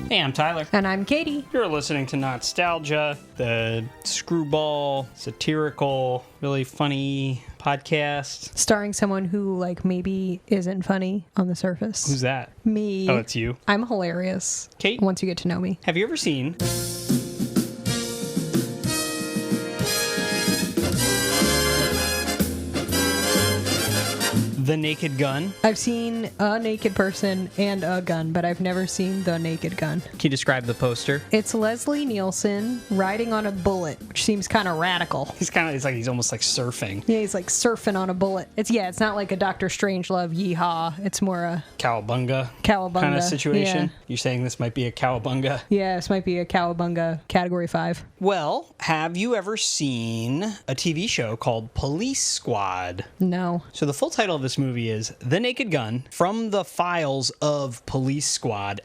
Hey, I'm Tyler. And I'm Katie. You're listening to Not-Stalgia, the screwball, satirical, really funny podcast. Starring someone who, maybe isn't funny on the surface. Who's that? Me. Oh, it's you. I'm hilarious. Kate? Once you get to know me. Have you ever seen The Naked Gun? I've seen a naked person and a gun, but I've never seen the naked gun. Can you describe the poster? It's Leslie Nielsen riding on a bullet, which seems kind of radical. He's almost like surfing. Yeah, he's like surfing on a bullet. It's not like a Dr. Strangelove yeehaw. It's more a Cowabunga kind of situation. Yeah. You're saying this might be a cowabunga? Yeah, this might be a cowabunga category 5. Well, have you ever seen a TV show called Police Squad? No. So the full title of this movie is The Naked Gun, from the files of Police Squad, !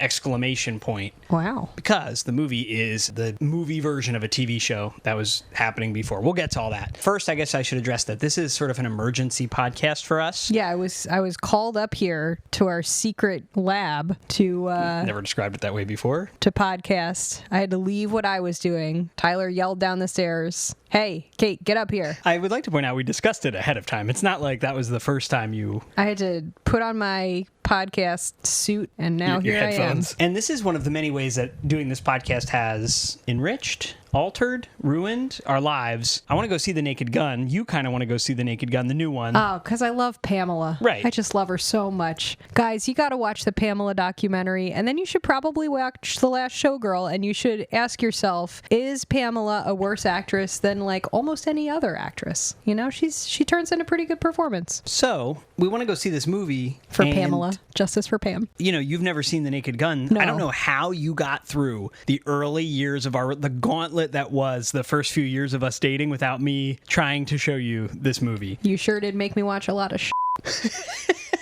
Wow. Because the movie is the movie version of a TV show that was happening before. We'll get to all that. First, I guess I should address that this is sort of an emergency podcast for us. Yeah, I was called up here to our secret lab to Never described it that way before. to podcast. I had to leave what I was doing. Tyler yelled down the stairs, "Hey, Kate, get up here." I would like to point out we discussed it ahead of time. It's not like that was the first time you... I had to put on my podcast suit, and now your here headphones. And this is one of the many ways that doing this podcast has enriched, altered, ruined our lives. I want to go see The Naked Gun. You kind of want to go see The Naked Gun, the new one. I am. Oh, because I love Pamela. Right. I just love her so much. Guys, you got to watch the Pamela documentary, and then you should probably watch The Last Showgirl, and you should ask yourself, is Pamela a worse actress than almost any other actress? You know, she turns in a pretty good performance. So, we want to go see this movie. For Pamela. Justice for Pam. You know, you've never seen The Naked Gun. No. I don't know how you got through the early years of the gauntlet that was the first few years of us dating without me trying to show you this movie. You sure did make me watch a lot of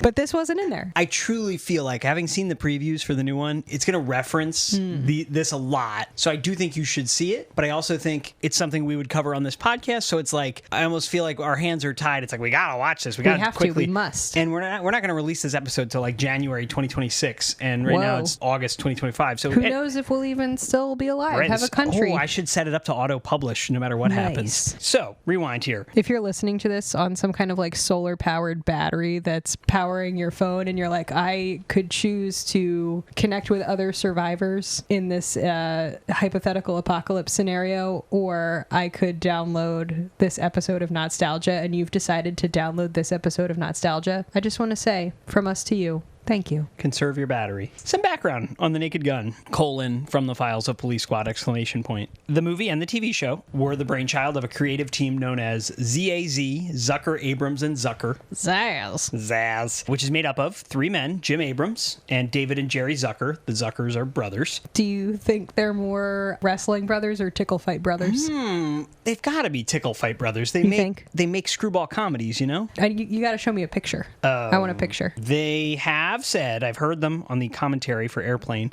But this wasn't in there. I truly feel like, having seen the previews for the new one, it's going to reference this a lot. So I do think you should see it, but I also think it's something we would cover on this podcast. So it's like, I almost feel like our hands are tied. It's like, we got to watch this. We got to quickly. We must. And we're not going to release this episode till January 2026. And right now it's August 2025. So who knows if we'll even still be alive, have a country. Oh, I should set it up to auto-publish no matter what happens. So, rewind here. If you're listening to this on some kind of solar-powered battery that's powering your phone, and you're like, I could choose to connect with other survivors in this hypothetical apocalypse scenario, or I could download this episode of Not-Stalgia, and you've decided to download this episode of Not-Stalgia, I just want to say, from us to you, thank you. Conserve your battery. Some background on The Naked Gun, : from the files of Police Squad, ! The movie and the TV show were the brainchild of a creative team known as ZAZ, Zucker, Abrams, and Zucker. Zaz. Which is made up of 3 men, Jim Abrams and David and Jerry Zucker. The Zuckers are brothers. Do you think they're more wrestling brothers or tickle fight brothers? They've got to be tickle fight brothers. You think? They make screwball comedies, you know? You got to show me a picture. I want a picture. They have said, I've heard them on the commentary for Airplane,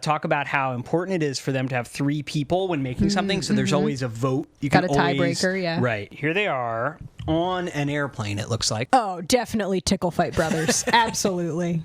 talk about how important it is for them to have 3 people when making something, so there's always a vote. You got a always, tiebreaker, yeah. Right. Here they are on an airplane, it looks like. Oh, definitely Tickle Fight Brothers. Absolutely.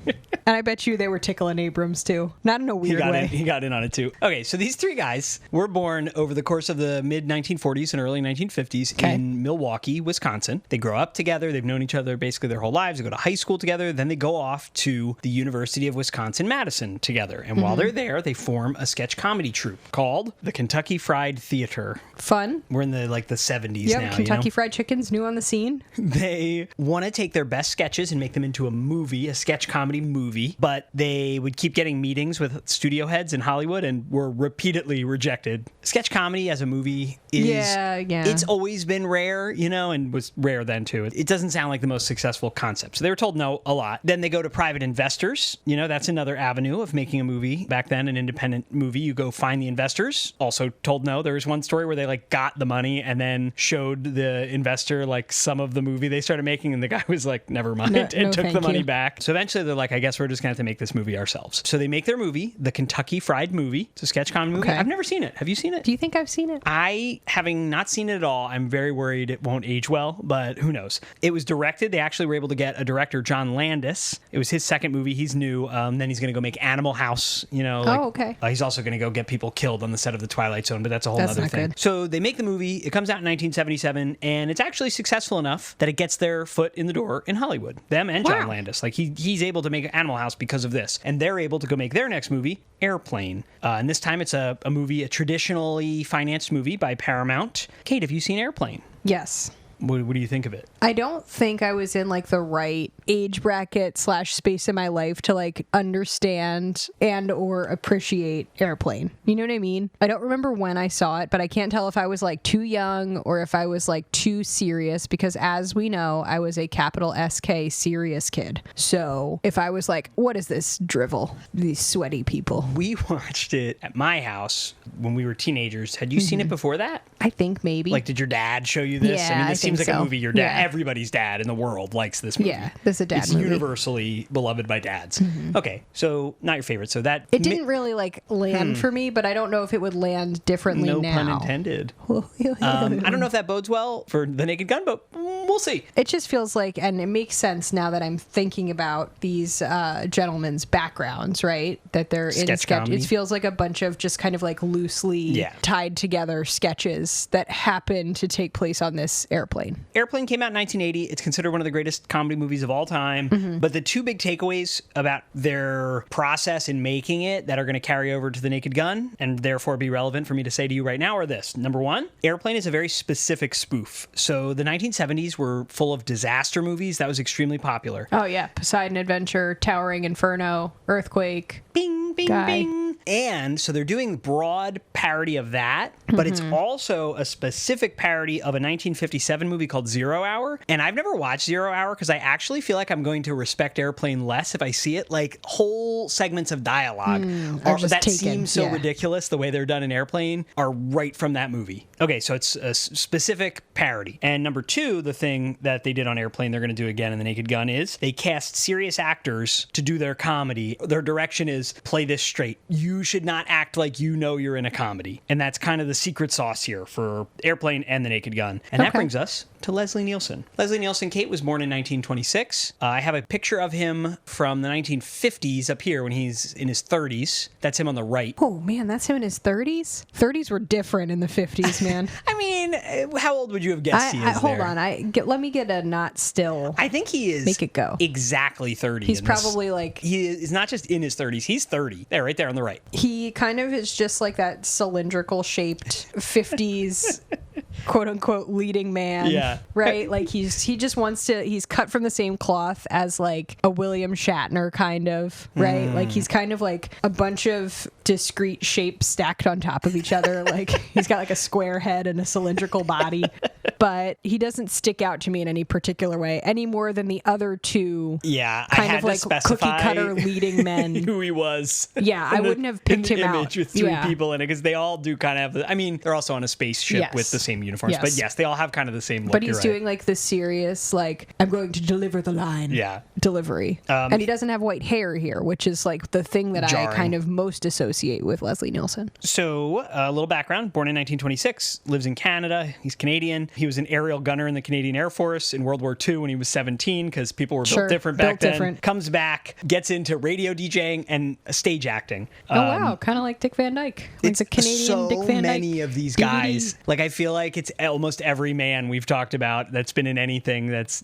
And I bet you they were tickling Abrams, too. Not in a weird way. He got in on it, too. Okay, so these 3 guys were born over the course of the mid-1940s and early 1950s in Milwaukee, Wisconsin. They grow up together. They've known each other basically their whole lives. They go to high school together. Then they go off to the University of Wisconsin-Madison together. And while they're there, they form a sketch comedy troupe called the Kentucky Fried Theater. Fun. We're in the 70s now. Kentucky Fried Chicken's new on the scene. They want to take their best sketches and make them into a movie, a sketch comedy movie, but they would keep getting meetings with studio heads in Hollywood and were repeatedly rejected. Sketch comedy as a movie is... Yeah. It's always been rare, and was rare then too. It doesn't sound like the most successful concept. So they were told no a lot. Then they go to private investors. That's another avenue of making a movie. Back then, an independent movie, you go find the investors. Also told no. There was one story where they got the money and then showed the investor like some of the movie they started making, and the guy was like, never mind, No, and took thank the money you. back. So eventually they're like, I guess we're just going to have to make this movie ourselves. So they make their movie, The Kentucky Fried Movie. It's a sketch comedy movie. Okay. I've never seen it. Have you seen it? Do you think I've seen it? I, having not seen it at all, I'm very worried it won't age well, but who knows? It was directed. They actually were able to get a director, John Landis. It was his second movie. He's new. Then he's going to go make Animal House, Okay. He's also going to go get people killed on the set of The Twilight Zone, but that's a whole That's other not thing. good. So they make the movie. It comes out in 1977, and it's actually successful enough that it gets their foot in the door in Hollywood. Them and John Wow. Landis. Like he's able to make Animal House because of this, and they're able to go make their next movie, Airplane. And this time it's a movie, a traditionally financed movie by Paramount. Kate, have you seen Airplane? Yes. What do you think of it? I don't think I was in like the right age bracket / space in my life to like understand and or appreciate Airplane. You know what I mean? I don't remember when I saw it, but I can't tell if I was like too young or if I was like too serious, because as we know, I was a capital SK serious kid. So if I was like, what is this drivel? These sweaty people. We watched it at my house when we were teenagers. Had you seen it before that? I think maybe. Like, did your dad show you this? Yeah, this I seems think like a so. movie your dad, Yeah. everybody's dad in the world likes this movie. Yeah, this is a dad it's movie. universally beloved by dads. Okay, so not your favorite. So that It didn't really like land for me, but I don't know if it would land differently no now. pun intended. I don't know if that bodes well for The Naked Gun, but we'll see. It just feels like, and it makes sense now that I'm thinking about these gentlemen's backgrounds, right? That they're in Sketch sketch. comedy. It feels like a bunch of just kind of like loosely Yeah. tied together sketches that happen to take place on this airplane. Airplane came out in 1980. It's considered one of the greatest comedy movies of all time. But the two big takeaways about their process in making it that are going to carry over to The Naked Gun and therefore be relevant for me to say to you right now are this. Number one, Airplane is a very specific spoof. So the 1970s were full of disaster movies. That was extremely popular. Oh yeah, Poseidon Adventure, Towering Inferno, Earthquake. Bing, bing, Guy. bing. And so they're doing broad parody of that, but it's also a specific parody of a 1957 movie called 0 Hour. And I've never watched 0 Hour because I actually feel like I'm going to respect Airplane less if I see it. Like whole segments of dialogue are just that taken, seem so yeah. ridiculous the way they're done in Airplane are right from that movie. Okay, so it's a specific parody. And number two, the thing that they did on Airplane they're going to do again in The Naked Gun is they cast serious actors to do their comedy. Their direction is play this straight. You should not act like you know you're in a comedy. And that's kind of the secret sauce here for Airplane and The Naked Gun. And that Okay. brings us to Leslie Nielsen. Leslie Nielsen, Kate, was born in 1926. I have a picture of him from the 1950s up here when he's in his 30s. That's him on the right. Oh man, that's him in his 30s. 30s were different in the 50s, man. I mean, how old would you have guessed he is hold there? on, let me get a not still. I think he is Make it go. exactly 30. He's in this. probably like He is not just in his 30s, he's 30. There, right there on the right. he kind of is just like that cylindrical shaped 50s quote unquote leading man. Yeah. Right? Like he just wants to he's cut from the same cloth as like a William Shatner kind of, right? Like he's kind of like a bunch of discrete shapes stacked on top of each other. Like he's got like a square head and a cylindrical body. But he doesn't stick out to me in any particular way any more than the other two Yeah, I kind had of like to specify cookie cutter leading men. who he was. Yeah, I in the- wouldn't have picked in the him image out. with three Yeah. people in it because they all do kind of have the, I mean, they're also on a spaceship Yes. with the same uniforms, but Yes. yes, they all have kind of the same look. But he's you're right. doing like the serious, like, I'm going to deliver the line Yeah. delivery. And he doesn't have white hair here, which is like the thing that I Jarring. kind of most associate with Leslie Nielsen. So, a little background. Born in 1926, lives in Canada. He's Canadian. He was an aerial gunner in the Canadian Air Force in World War II when he was 17 because people were Sure, built different back built then. different. Comes back, gets into radio DJing and stage acting. Oh, wow. Kind of like Dick Van Dyke. Like the Canadian so Dick Van Dyke. many of these DVD. guys. Like, I feel like it's almost every man we've talked about that's been in anything that's,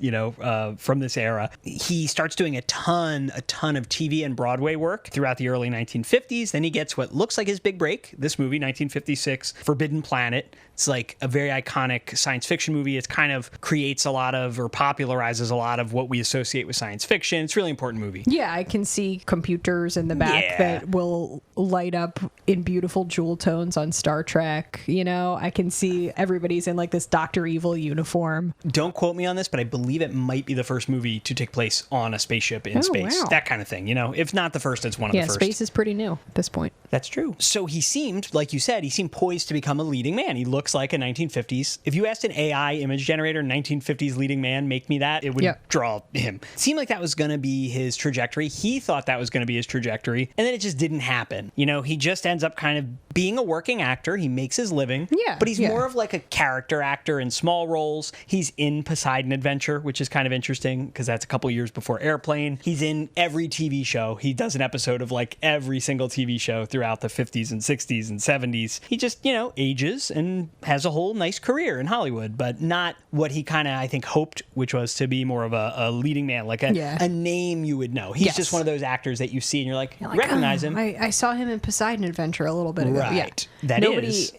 from this era. He starts doing a ton of TV and Broadway work throughout the early 1950s. Then he gets what looks like his big break, this movie, 1956, Forbidden Planet. It's like a very iconic science fiction movie. It kind of creates a lot of, or popularizes a lot of what we associate with science fiction. It's a really important movie. Yeah, I can see computers in the back Yeah. that will light up in beautiful jewel tones on Star Trek. I can see everybody's in like this Dr. Evil uniform. Don't quote me on this, but I believe it might be the first movie to take place on a spaceship in Oh, space. wow. That kind of thing, If not the first, it's one of Yeah, the first. space is pretty new at this point. That's true. So he seemed, like you said, poised to become a leading man. He looks like a 1950s. If you asked an AI image generator, 1950s leading man, make me that, it would draw him. It seemed like that was going to be his trajectory. He thought that was going to be his trajectory, and then it just didn't happen. You know, he just ends up kind of being a working actor. He makes his living, but he's more of like a character actor in small roles. He's in Poseidon Adventure, which is kind of interesting because that's a couple years before Airplane. He's in every TV show. He does an episode of like every single TV show throughout the 50s and 60s and 70s. He just, you know, ages and has a whole nice career in Hollywood, but not what he kind of, I think, hoped, which was to be more of a leading man, like a name you would know. He's just one of those actors that you see and you're like recognize him. I saw him in Poseidon Adventure a little bit ago. Right. Yeah.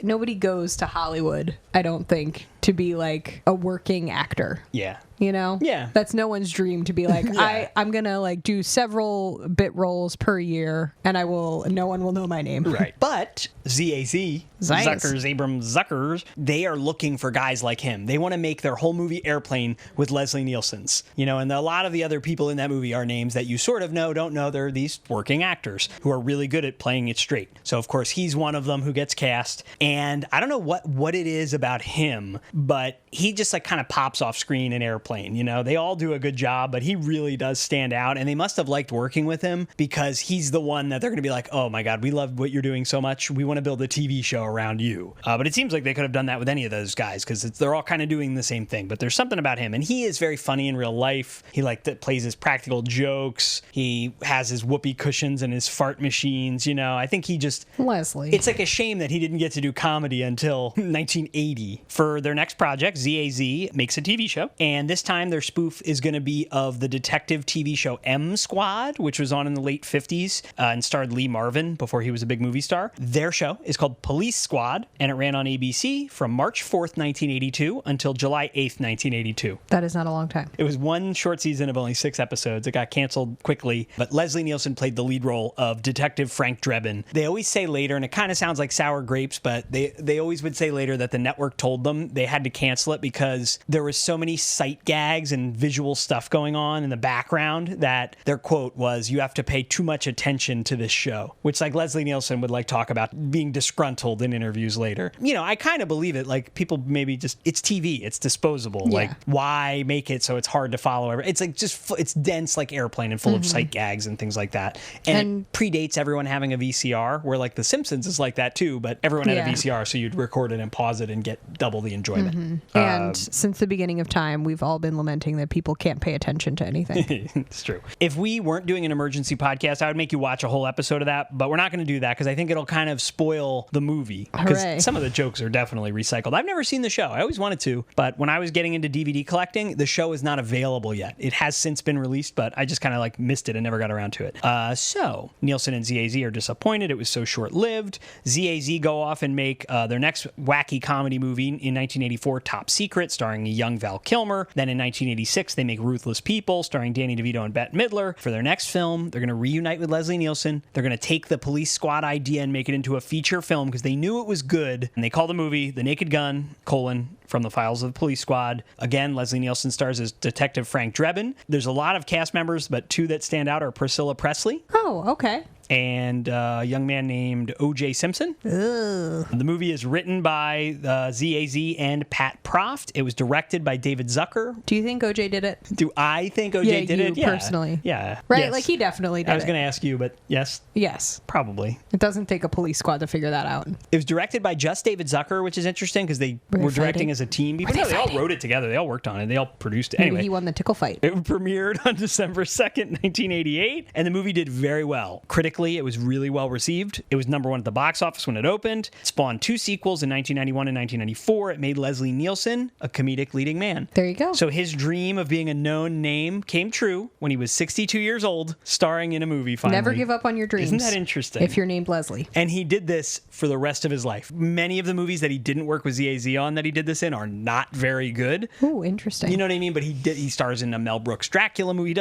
Nobody goes to Hollywood, I don't think, to be like a working actor. Yeah. You know? Yeah. That's no one's dream to be like, I'm going to like do several bit roles per year and no one will know my name. Right. But ZAZ, Zuckers, they are looking for guys like him. They want to make their whole movie Airplane with Leslie Nielsen's, you know, and a lot of the other people in that movie are names that you sort of know, don't know. They're these working actors who are really good at playing it straight. So of course he's one of them who gets cast, and I don't know what it is about him, but he just like kind of pops off screen in Airplane. You know, they all do a good job, but he really does stand out, and they must have liked working with him because he's the one that they're going to be like, oh my God, we love what you're doing so much. We want to build a TV show around you. But it seems like they could have done that with any of those guys because they're all kind of doing the same thing, but there's something about him, and he is very funny in real life. He plays his practical jokes. He has his whoopee cushions and his fart machines. You know, I think he just... Leslie. It's like a shame that he didn't get to do comedy until 1980. For their next project, ZAZ makes a TV show, and this time their spoof is going to be of the detective TV show M Squad, which was on in the late 50s and starred Lee Marvin before he was a big movie star. Their show is called Police Squad, and it ran on ABC from March 4th, 1982 until July 8th, 1982. That is not a long time. It was one short season of only 6 episodes. It got canceled quickly, but Leslie Nielsen played the lead role of Detective Frank Drebin. They always say later, and it kind of sounds like sour grapes, but they always would say later that the network told them they had to cancel it because there was so many sight gags and visual stuff going on in the background that their quote was, you have to pay too much attention to this show, which like Leslie Nielsen would like talk about being disgruntled in interviews later. You know, I kind of believe it. Like people maybe just, it's TV, it's disposable. Yeah. Like why make it so it's hard to follow? It's like just, it's dense like Airplane and full of sight gags and things like that. And it predates everyone having a VCR, where like The Simpsons is like that too, but everyone had a VCR, so you'd record it and pause it and get double the enjoyment. And since the beginning of time, we've all been lamenting that people can't pay attention to anything. It's true. If we weren't doing an emergency podcast, I would make you watch a whole episode of that, but we're not going to do that because I think it'll kind of spoil the movie. Because some of the jokes are definitely recycled. I've never seen the show. I always wanted to, but when I was getting into DVD collecting, the show is not available yet. It has since been released, but I just kind of like missed it and never got around to it. So Nielsen and ZAZ are disappointed. It was so short-lived. ZAZ go off and make their next wacky comedy movie in 1984, Top Secret, starring a young Val Kilmer. Then in 1986, they make Ruthless People, starring Danny DeVito and Bette Midler. For their next film, they're going to reunite with Leslie Nielsen. They're going to take the Police Squad idea and make it into a feature film because they knew it was good. And they call the movie The Naked Gun, From the Files of the Police Squad. Again, Leslie Nielsen stars as Detective Frank Drebin. There's a lot of cast members, but 2 that stand out are Priscilla Presley. Oh, okay. And a young man named O.J. Simpson. Ugh. The movie is written by ZAZ and Pat Proft. It was directed by David Zucker. Do you think O.J. did it? Do I think O.J. did it? Yeah, personally. Yeah. Right? Yes. Like, he definitely did it. I was going to ask you, but yes? Yes. Probably. It doesn't take a police squad to figure that out. It was directed by just David Zucker, which is interesting because they were directing as a team. Even though they all wrote it together. They all worked on it. They all produced it. Anyway. Maybe he won the tickle fight. It premiered on December 2nd, 1988, and the movie did very well. Critically, it was really well received. It was #1 at the box office when it opened. It spawned 2 sequels in 1991 and 1994. It made Leslie Nielsen a comedic leading man. There you go. So his dream of being a known name came true when he was 62 years old, starring in a movie finally. Never give up on your dreams. Isn't that interesting? If you're named Leslie. And he did this for the rest of his life. Many of the movies that he didn't work with ZAZ on that he did this in are not very good. Ooh, interesting. You know what I mean? But he stars in a Mel Brooks Dracula movie.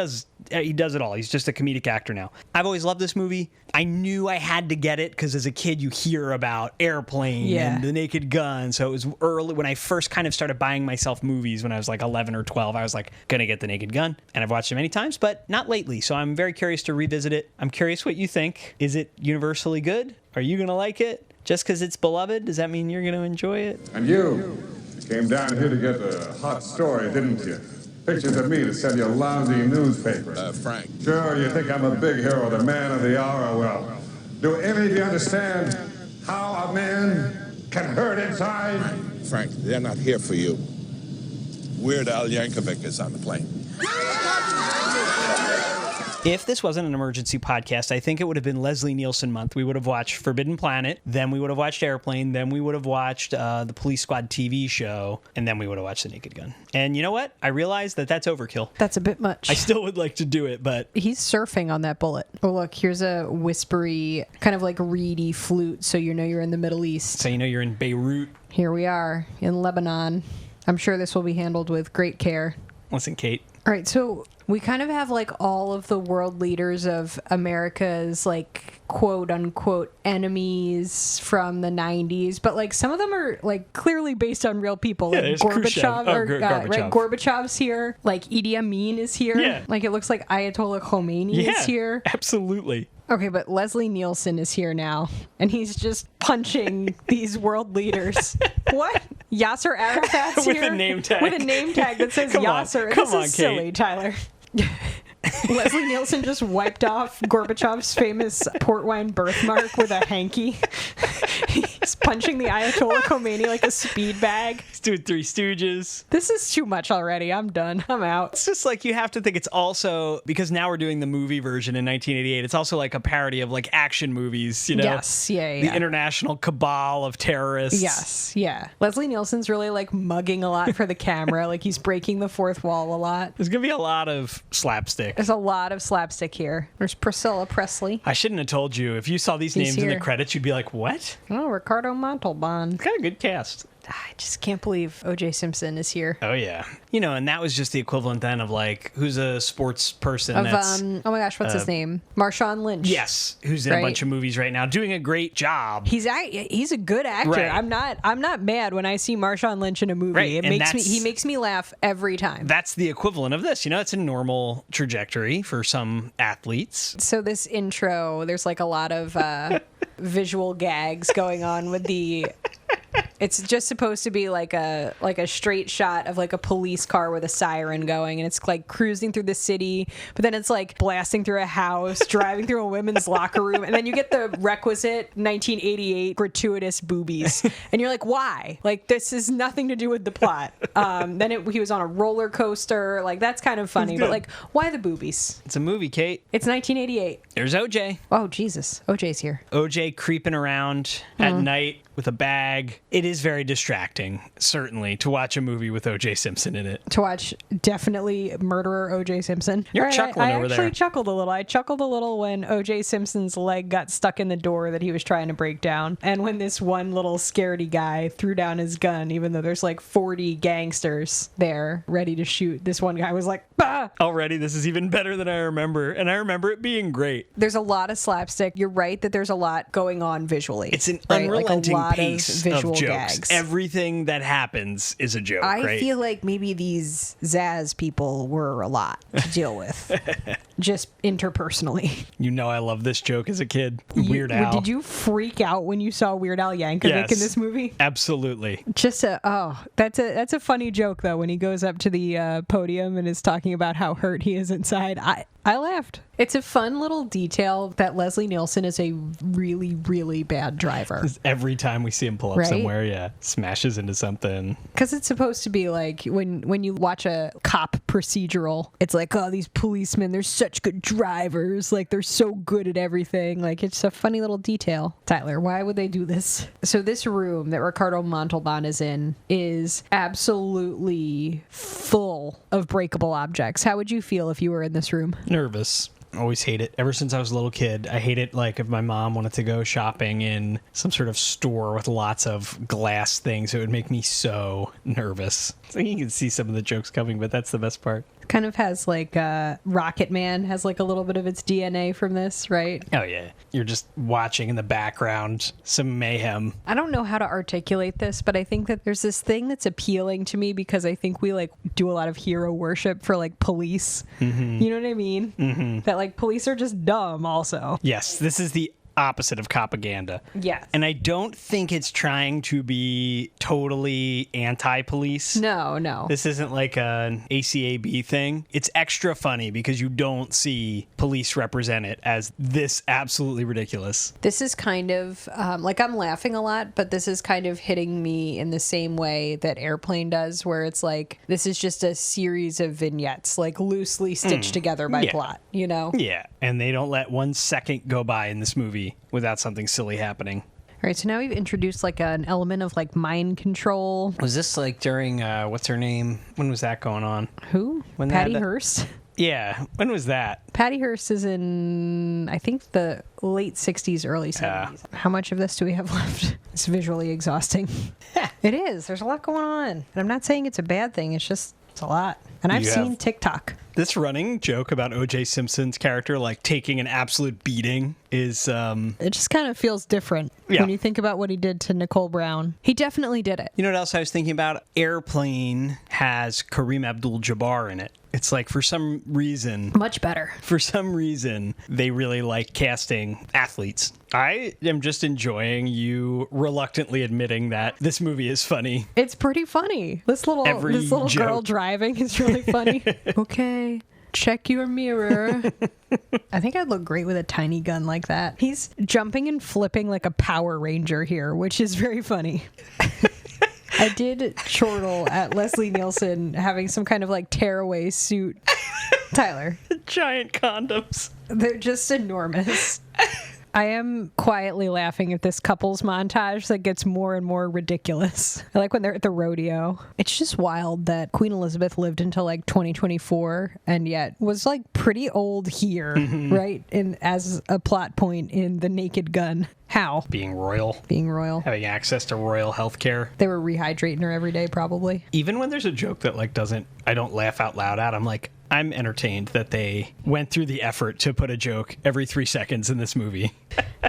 He does it all. He's just a comedic actor now. I've always loved this movie. I knew I had to get it because as a kid you hear about Airplane and The Naked Gun. So it was early when I first kind of started buying myself movies when I was like 11 or 12. I was like, gonna get The Naked Gun. And I've watched it many times, but not lately. So I'm very curious to revisit it. I'm curious what you think. Is it universally good? Are you gonna like it? Just because it's beloved, does that mean you're gonna enjoy it? And you, Came down here to get a hot story, didn't you? Pictures of me to sell your lousy newspaper. Frank. Sure, you think I'm a big hero, the man of the hour. Well, do any of you understand how a man can hurt inside? Frank, they're not here for you. Weird Al Yankovic is on the plane. If this wasn't an emergency podcast, I think it would have been Leslie Nielsen month. We would have watched Forbidden Planet, then we would have watched Airplane, then we would have watched the Police Squad TV show, and then we would have watched The Naked Gun. And you know what? I realized that that's overkill. That's a bit much. I still would like to do it, but... He's surfing on that bullet. Oh, look, here's a whispery, kind of like reedy flute, so you know you're in the Middle East. So you know you're in Beirut. Here we are in Lebanon. I'm sure this will be handled with great care. Listen, Kate. All right, so we kind of have like all of the world leaders of America's like quote unquote enemies from the 90s, but like some of them are like clearly based on real people. Yeah, like there's Gorbachev, Gorbachev. right? Gorbachev's here. Like Idi Amin is here. Yeah. Like it looks like Ayatollah Khomeini is here. Absolutely. Okay, but Leslie Nielsen is here now, and he's just punching these world leaders. What? Yasser Arafat's With here? a name tag. With a name tag that says Yasser. Come This on, is silly, Kate. Tyler. Leslie Nielsen just wiped off Gorbachev's famous port wine birthmark with a hanky. He's punching the Ayatollah Khomeini like a speed bag. He's doing Three Stooges. This is too much already. I'm done. I'm out. It's just like you have to think it's also, because now we're doing the movie version in 1988, it's also like a parody of like action movies, you know? Yes, yeah. The international cabal of terrorists. Yes, yeah. Leslie Nielsen's really like mugging a lot for the camera. Like he's breaking the fourth wall a lot. There's going to be a lot of slapstick. There's a lot of slapstick here. There's Priscilla Presley. I shouldn't have told you. If you saw these names in the here. credits, you'd be like, what? Oh, Ricardo Montalban. Got a good cast. I just can't believe O.J. Simpson is here. Oh, yeah. You know, and that was just the equivalent then of like, who's a sports person Of that's... oh my gosh, what's his name? Marshawn Lynch. Yes, who's in a bunch of movies right now, doing a great job. He's a good actor. Right. I'm not mad when I see Marshawn Lynch in a movie. Right, and He makes me laugh every time. That's the equivalent of this. You know, it's a normal trajectory for some athletes. So this intro, there's like a lot of visual gags going on with the... It's just supposed to be like a straight shot of like a police car with a siren going, and it's like cruising through the city, but then it's like blasting through a house, driving through a women's locker room, and then you get the requisite 1988 gratuitous boobies, and you're like, why? Like this is nothing to do with the plot. Then he was on a roller coaster, like that's kind of funny, but like why the boobies? It's a movie, Kate. It's 1988. There's OJ. Oh Jesus, OJ's here. OJ creeping around at night with a bag. It is very distracting, certainly, to watch a movie with OJ Simpson in it. To watch definitely murderer OJ Simpson. You're chuckling over there. I actually chuckled a little. I chuckled a little when OJ Simpson's leg got stuck in the door that he was trying to break down. And when this one little scaredy guy threw down his gun, even though there's like 40 gangsters there ready to shoot, this one guy was like, bah! Already, this is even better than I remember. And I remember it being great. There's a lot of slapstick. You're right that there's a lot going on visually. It's an right? unrelenting like a lot pace of visual jokes. gags. Everything that happens is a joke, I right? feel like maybe these Zaz people were a lot to deal with, just interpersonally. You know I love this joke as a kid. Weird Al. Did you freak out when you saw Weird Al Yankovic in this movie? Absolutely. That's a funny joke though when he goes up to the podium and is talking about how hurt he is inside. I laughed. It's a fun little detail that Leslie Nielsen is a really, really bad driver. Every time we see him pull up somewhere, smashes into something. Because it's supposed to be like when you watch a cop procedural, it's like, oh, these policemen, they're such good drivers. Like, they're so good at everything. Like, it's a funny little detail. Tyler, why would they do this? So this room that Ricardo Montalban is in is absolutely full of breakable objects. How would you feel if you were in this room? Nervous. Always hate it. Ever since I was a little kid, I hate it. Like if my mom wanted to go shopping in some sort of store with lots of glass things, it would make me so nervous. So you can see some of the jokes coming, but that's the best part. Kind of has like Rocket Man has like a little bit of its DNA from this, right? Oh yeah, you're just watching in the background some mayhem. I don't know how to articulate this, but I think that there's this thing that's appealing to me because I think we like do a lot of hero worship for like police. Mm-hmm. You know what I mean? Mm-hmm. That like police are just dumb also. Yes, this is the opposite of propaganda. Yes. And I don't think it's trying to be totally anti-police. No. This isn't like an ACAB thing. It's extra funny because you don't see police represented as this absolutely ridiculous. This is kind of, like, I'm laughing a lot, but this is kind of hitting me in the same way that Airplane does, where it's like, this is just a series of vignettes, like, loosely stitched together by plot, you know? Yeah, and they don't let 1 second go by in this movie without something silly happening. All right, so now we've introduced, like, an element of, like, mind control. Was this, like, during, what's her name? When was that going on? Who? When Patty Hearst? Yeah, when was that? Patty Hearst is in, I think, the late 60s, early 70s. How much of this do we have left? It's visually exhausting. It is. There's a lot going on. And I'm not saying it's a bad thing. It's just, it's a lot. And I've seen TikTok. This running joke about O.J. Simpson's character, like, taking an absolute beating is... It just kind of feels different when you think about what he did to Nicole Brown. He definitely did it. You know what else I was thinking about? Airplane has Kareem Abdul-Jabbar in it. It's like, for some reason... Much better. For some reason, they really like casting athletes. I am just enjoying you reluctantly admitting that this movie is funny. It's pretty funny. This little girl driving is really funny. Okay, check your mirror. I think I'd look great with a tiny gun like that. He's jumping and flipping like a Power Ranger here, which is very funny. I did chortle at Leslie Nielsen having some kind of like tearaway suit. Tyler. Giant condoms. They're just enormous. I am quietly laughing at this couples montage that gets more and more ridiculous. I like when they're at the rodeo. It's just wild that Queen Elizabeth lived until like 2024 and yet was like pretty old here, right? And as a plot point in The Naked Gun. How? Being royal. Being royal. Having access to royal health care. They were rehydrating her every day, probably. Even when there's a joke that like I don't laugh out loud at, I'm like, I'm entertained that they went through the effort to put a joke every 3 seconds in this movie.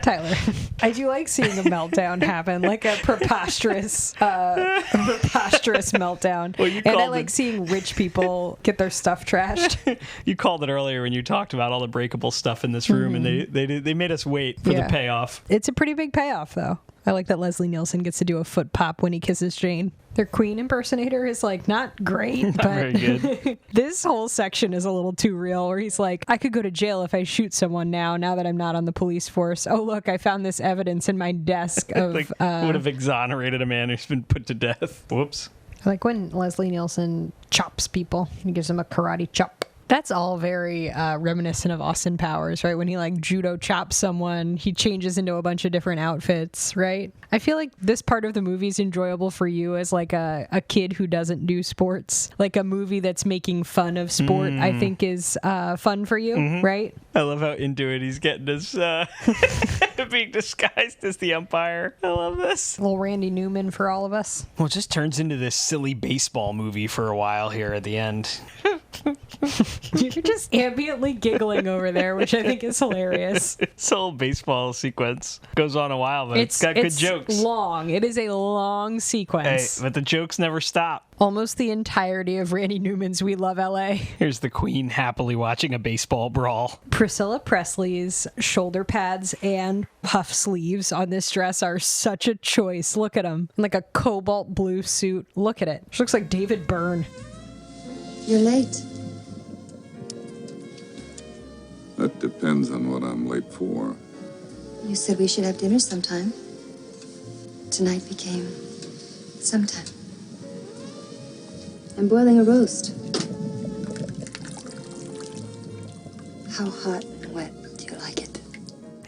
Tyler, I do like seeing a meltdown happen, like a preposterous meltdown. Well, and I like seeing rich people get their stuff trashed. You called it earlier when you talked about all the breakable stuff in this room, and they made us wait for the payoff. It's a pretty big payoff, though. I like that Leslie Nielsen gets to do a foot pop when he kisses Jane. Their Queen impersonator is like not great, not but very good. This whole section is a little too real where he's like, I could go to jail if I shoot someone now that I'm not on the police force. Oh, look, I found this evidence in my desk of... like, would have exonerated a man who's been put to death. Whoops. I like when Leslie Nielsen chops people. He gives them a karate chop. That's all very reminiscent of Austin Powers, right? When he like judo chops someone, he changes into a bunch of different outfits, right? I feel like this part of the movie is enjoyable for you as like a kid who doesn't do sports. Like a movie that's making fun of sport, I think is fun for you, right? I love how into it he's getting his being disguised as the umpire. I love this. Little Randy Newman for all of us. Well, it just turns into this silly baseball movie for a while here at the end. You're just ambiently giggling over there, which I think is hilarious. This whole baseball sequence goes on a while, but it's got good jokes. It's long. It is a long sequence. Hey, but the jokes never stop. Almost the entirety of Randy Newman's We Love L.A. Here's the Queen happily watching a baseball brawl. Priscilla Presley's shoulder pads and puff sleeves on this dress are such a choice. Look at them. Like a cobalt blue suit. Look at it. She looks like David Byrne. You're late. That depends on what I'm late for. You said we should have dinner sometime. Tonight became sometime. I'm boiling a roast. How hot and wet do you like it?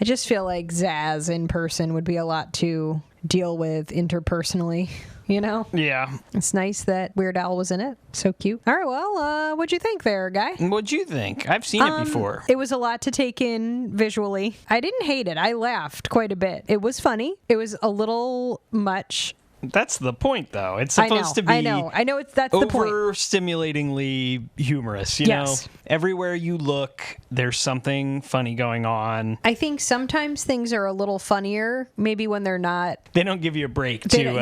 I just feel like Zaz in person would be a lot to deal with interpersonally. You know? Yeah. It's nice that Weird Al was in it. So cute. All right, well, what'd you think there, Guy? What'd you think? I've seen it before. It was a lot to take in visually. I didn't hate it. I laughed quite a bit. It was funny. It was a little much That's the point, though. It's supposed to be. I know. That's the point. Overstimulatingly humorous. You Yes. know, everywhere you look, there's something funny going on. I think sometimes things are a little funnier, maybe when they're not. They don't give you a break I don't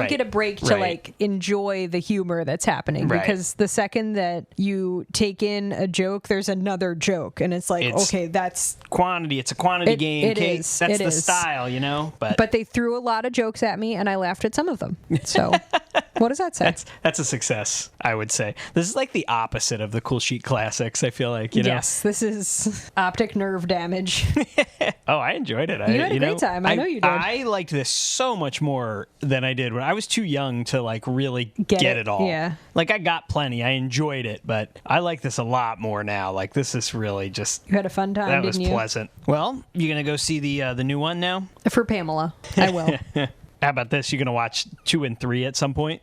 right. get a break to like enjoy the humor that's happening, because the second that you take in a joke, there's another joke, and it's like, okay, that's quantity. It's a quantity game. It Kate. is. That's it the is. style, you know. But they threw a lot of jokes at me, and I laughed at some of them. So, what does that say? That's a success, I would say. This is like the opposite of the Cool Sheet Classics. I feel like, you know. Yes, this is optic nerve damage. Oh, I enjoyed it. You had a great time. I know you did. I liked this so much more than I did when I was too young to like really get it all. Yeah. Like I got plenty. I enjoyed it, but I like this a lot more now. Like this is really just. You had a fun time, That was didn't you? pleasant. Well, you gonna go see the new one now? For Pamela, I will. How about this? You gonna watch 2 and 3 at some point?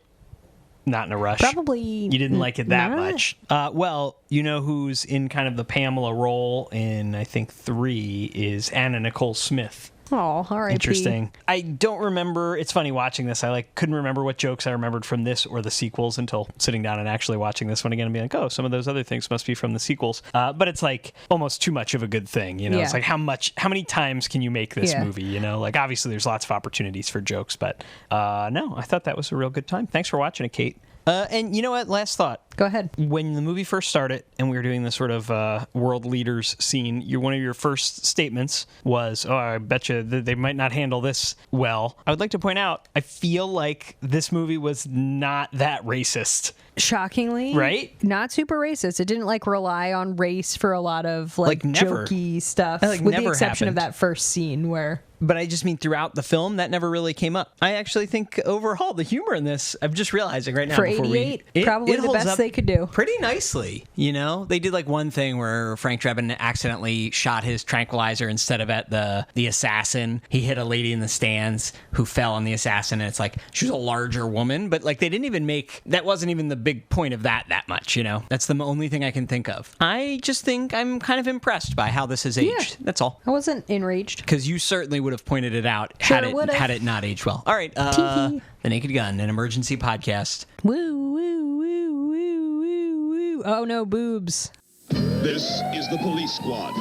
Not in a rush. Probably. You didn't like it that not. much. Well, you know who's in kind of the Pamela role in, I think, 3 is Anna Nicole Smith. Oh, R.I.P. Interesting. I don't remember. It's funny watching this. I couldn't remember what jokes I remembered from this or the sequels until sitting down and actually watching this one again and being like, oh, some of those other things must be from the sequels. But it's like almost too much of a good thing. You know, Yeah. it's like how many times can you make this movie? You know, like obviously there's lots of opportunities for jokes, but no, I thought that was a real good time. Thanks for watching it, Kate. And you know what? Last thought. Go ahead. When the movie first started and we were doing this sort of world leaders scene, one of your first statements was, oh, I bet you they might not handle this well. I would like to point out, I feel like this movie was not that racist. Shockingly, Right? Not super racist. It didn't like rely on race for a lot of like never. jokey stuff, That, like, with never the exception happened. of that first scene where. But I just mean throughout the film, that never really came up. I actually think overall the humor in this, I'm just realizing right now. For before 88, it probably the holds best up they could do. pretty nicely, you know? They did like one thing where Frank Drebin accidentally shot his tranquilizer instead of at the assassin. He hit a lady in the stands who fell on the assassin, and it's like, she was a larger woman, but like they didn't even that wasn't even the big point of that much, you know? That's the only thing I can think of. I just think I'm kind of impressed by how this has aged. That's all. I wasn't enraged. Because you certainly would have pointed it out Sure had would've. it not aged well. All right, The Naked Gun, an emergency podcast. Woo, woo, woo, woo, woo, woo. Oh no, boobs. This is the Police Squad.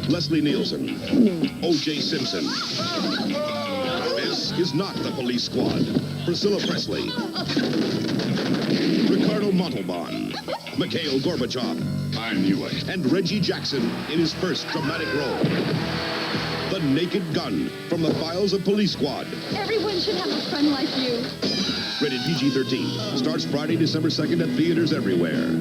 Leslie Nielsen. O.J. Simpson. This is not the Police Squad. Priscilla Presley. Ricardo Montalban. Mikhail Gorbachev. I knew it. And Reggie Jackson in his first dramatic role. The Naked Gun from the files of Police Squad. Everyone should have a friend like you. Rated PG-13. Starts Friday, December 2nd at theaters everywhere.